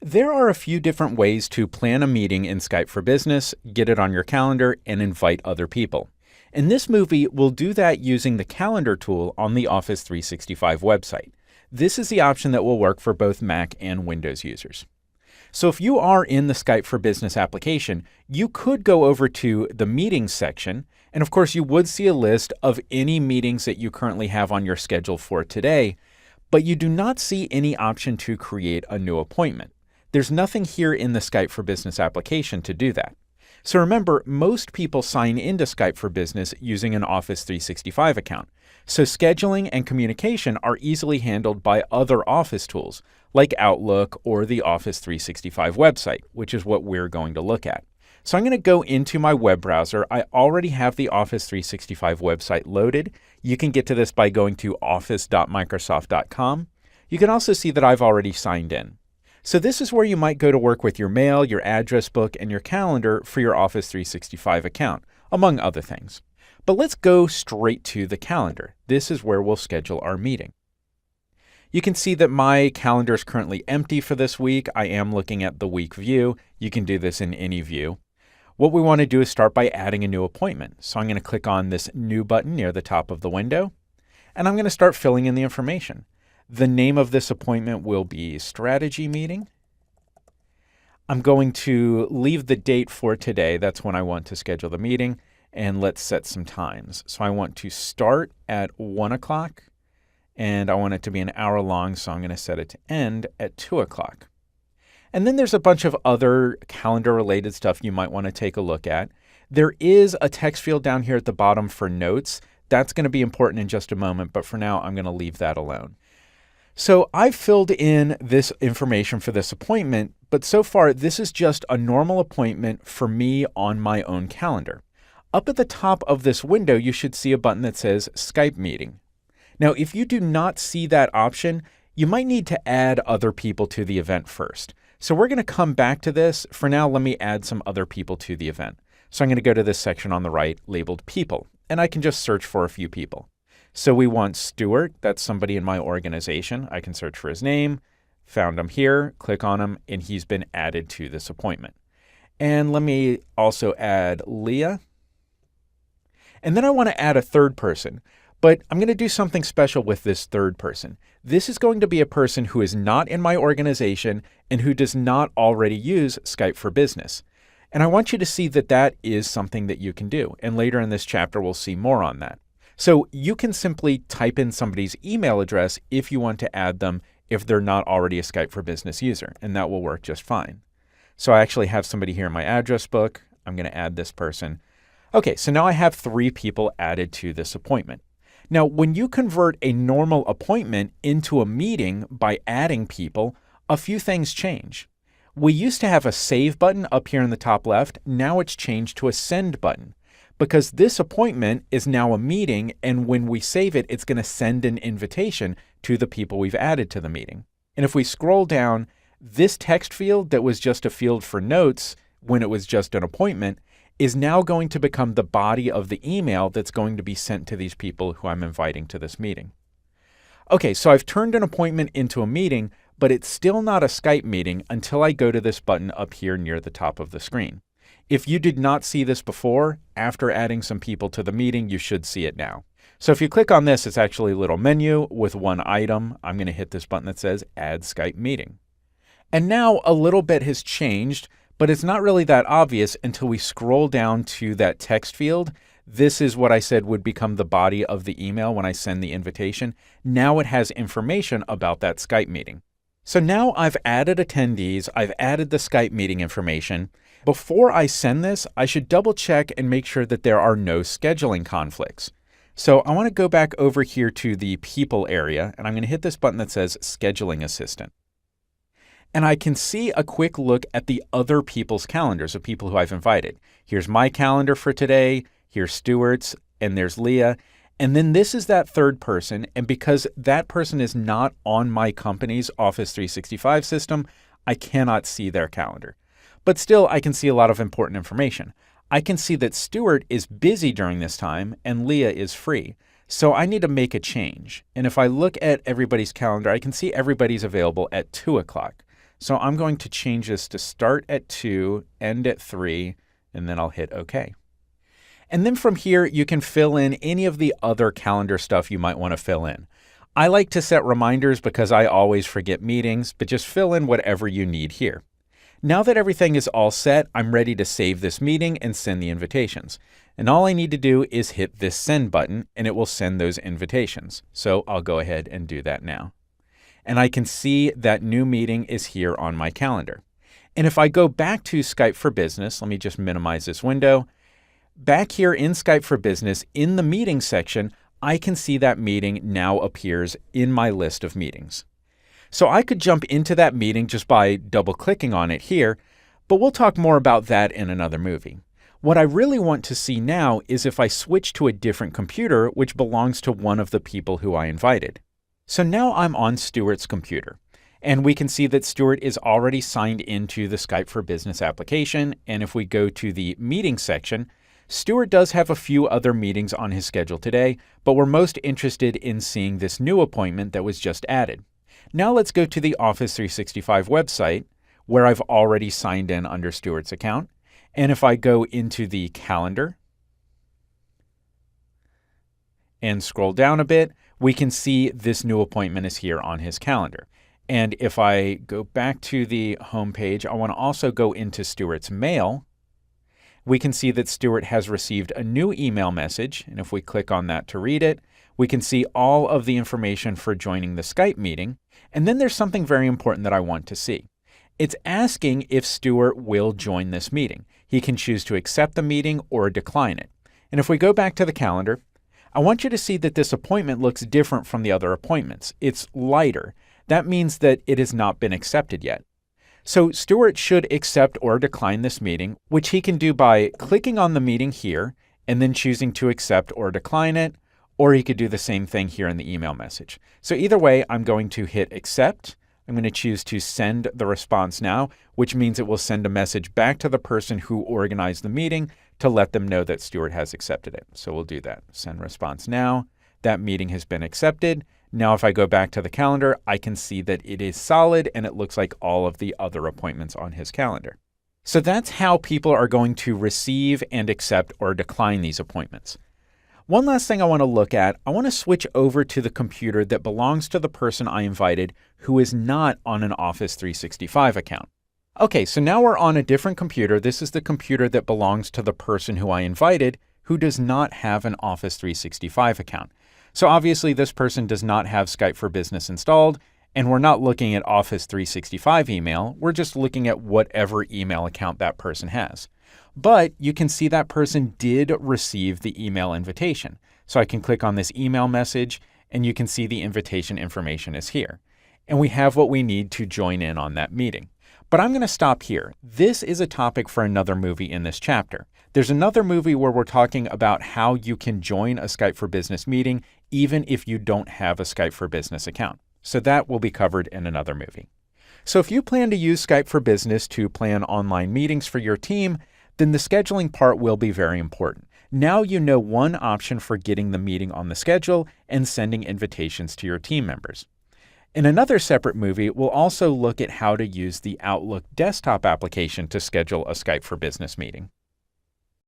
There are a few different ways to plan a meeting in Skype for Business, get it on your calendar, and invite other people. In this movie, we'll do that using the calendar tool on the Office 365 website. This is the option that will work for both Mac and Windows users. So if you are in the Skype for Business application, you could go over to the Meetings section, and of course you would see a list of any meetings that you currently have on your schedule for today, but you do not see any option to create a new appointment. There's nothing here in the Skype for Business application to do that. So remember, most people sign into Skype for Business using an Office 365 account. So scheduling and communication are easily handled by other Office tools, like Outlook or the Office 365 website, which is what we're going to look at. So I'm going to go into my web browser. I already have the Office 365 website loaded. You can get to this by going to office.microsoft.com. You can also see that I've already signed in. So this is where you might go to work with your mail, your address book, and your calendar for your Office 365 account, among other things. But let's go straight to the calendar. This is where we'll schedule our meeting. You can see that my calendar is currently empty for this week. I am looking at the week view. You can do this in any view. What we want to do is start by adding a new appointment. So I'm going to click on this New button near the top of the window, and I'm going to start filling in the information. The name of this appointment will be Strategy Meeting. I'm going to leave the date for today. That's when I want to schedule the meeting. And let's set some times. So I want to start at 1 o'clock, and I want it to be an hour long, so I'm going to set it to end at 2 o'clock. And then there's a bunch of other calendar-related stuff you might want to take a look at. There is a text field down here at the bottom for notes. That's going to be important in just a moment, but for now, I'm going to leave that alone. So I've filled in this information for this appointment, but so far this is just a normal appointment for me on my own calendar. Up at the top of this window, you should see a button that says Skype Meeting. Now, if you do not see that option, you might need to add other people to the event first. So we're going to come back to this. For now, let me add some other people to the event. So I'm going to go to this section on the right labeled People, and I can just search for a few people. So we want Stuart. That's somebody in my organization. I can search for his name, found him here, click on him, and he's been added to this appointment. And let me also add Leah. And then I want to add a third person, but I'm going to do something special with this third person. This is going to be a person who is not in my organization and who does not already use Skype for Business. And I want you to see that that is something that you can do. And later in this chapter, we'll see more on that. So you can simply type in somebody's email address if you want to add them if they're not already a Skype for Business user, and that will work just fine. So I actually have somebody here in my address book. I'm going to add this person. Okay, so now I have 3 people added to this appointment. Now, when you convert a normal appointment into a meeting by adding people, a few things change. We used to have a Save button up here in the top left. Now it's changed to a Send button, because this appointment is now a meeting, and when we save it, it's going to send an invitation to the people we've added to the meeting. And if we scroll down, this text field that was just a field for notes when it was just an appointment is now going to become the body of the email that's going to be sent to these people who I'm inviting to this meeting. Okay, so I've turned an appointment into a meeting, but it's still not a Skype meeting until I go to this button up here near the top of the screen. If you did not see this before, after adding some people to the meeting, you should see it now. So if you click on this, it's actually a little menu with one item. I'm going to hit this button that says Add Skype Meeting. And now a little bit has changed, but it's not really that obvious until we scroll down to that text field. This is what I said would become the body of the email when I send the invitation. Now it has information about that Skype meeting. So now I've added attendees, I've added the Skype meeting information. Before I send this, I should double check and make sure that there are no scheduling conflicts. So I want to go back over here to the People area, and I'm going to hit this button that says Scheduling Assistant. And I can see a quick look at the other people's calendars of people who I've invited. Here's my calendar for today, here's Stuart's, and there's Leah. And then this is that third person, and because that person is not on my company's Office 365 system, I cannot see their calendar. But still, I can see a lot of important information. I can see that Stuart is busy during this time and Leah is free. So I need to make a change. And if I look at everybody's calendar, I can see everybody's available at 2 o'clock. So I'm going to change this to start at 2, end at 3, and then I'll hit OK. And then from here, you can fill in any of the other calendar stuff you might want to fill in. I like to set reminders because I always forget meetings, but just fill in whatever you need here. Now that everything is all set, I'm ready to save this meeting and send the invitations. And all I need to do is hit this send button and it will send those invitations. So I'll go ahead and do that now. And I can see that new meeting is here on my calendar. And if I go back to Skype for Business, let me just minimize this window. Back here in Skype for Business, in the meeting section, I can see that meeting now appears in my list of meetings. So I could jump into that meeting just by double-clicking on it here, but we'll talk more about that in another movie. What I really want to see now is if I switch to a different computer which belongs to one of the people who I invited. So now I'm on Stuart's computer, and we can see that Stuart is already signed into the Skype for Business application, and if we go to the meeting section, Stuart does have a few other meetings on his schedule today, but we're most interested in seeing this new appointment that was just added. Now let's go to the Office 365 website, where I've already signed in under Stuart's account. And if I go into the calendar and scroll down a bit, we can see this new appointment is here on his calendar. And if I go back to the home page, I want to also go into Stuart's mail. We can see that Stuart has received a new email message. And if we click on that to read it, we can see all of the information for joining the Skype meeting. And then there's something very important that I want to see. It's asking if Stuart will join this meeting. He can choose to accept the meeting or decline it. And if we go back to the calendar, I want you to see that this appointment looks different from the other appointments. It's lighter. That means that it has not been accepted yet. So Stuart should accept or decline this meeting, which he can do by clicking on the meeting here and then choosing to accept or decline it, or he could do the same thing here in the email message. So either way, I'm going to hit accept. I'm going to choose to send the response now, which means it will send a message back to the person who organized the meeting to let them know that Stuart has accepted it. So we'll do that. Send response now. That meeting has been accepted. Now if I go back to the calendar, I can see that it is solid and it looks like all of the other appointments on his calendar. So that's how people are going to receive and accept or decline these appointments. One last thing I want to look at, I want to switch over to the computer that belongs to the person I invited who is not on an Office 365 account. Okay, so now we're on a different computer. This is the computer that belongs to the person who I invited who does not have an Office 365 account. So obviously this person does not have Skype for Business installed, and we're not looking at Office 365 email. We're just looking at whatever email account that person has. But you can see that person did receive the email invitation. So I can click on this email message and you can see the invitation information is here. And we have what we need to join in on that meeting. But I'm going to stop here. This is a topic for another movie in this chapter. There's another movie where we're talking about how you can join a Skype for Business meeting even if you don't have a Skype for Business account. So that will be covered in another movie. So if you plan to use Skype for Business to plan online meetings for your team, then the scheduling part will be very important. Now you know one option for getting the meeting on the schedule and sending invitations to your team members. In another separate movie, we'll also look at how to use the Outlook desktop application to schedule a Skype for Business meeting.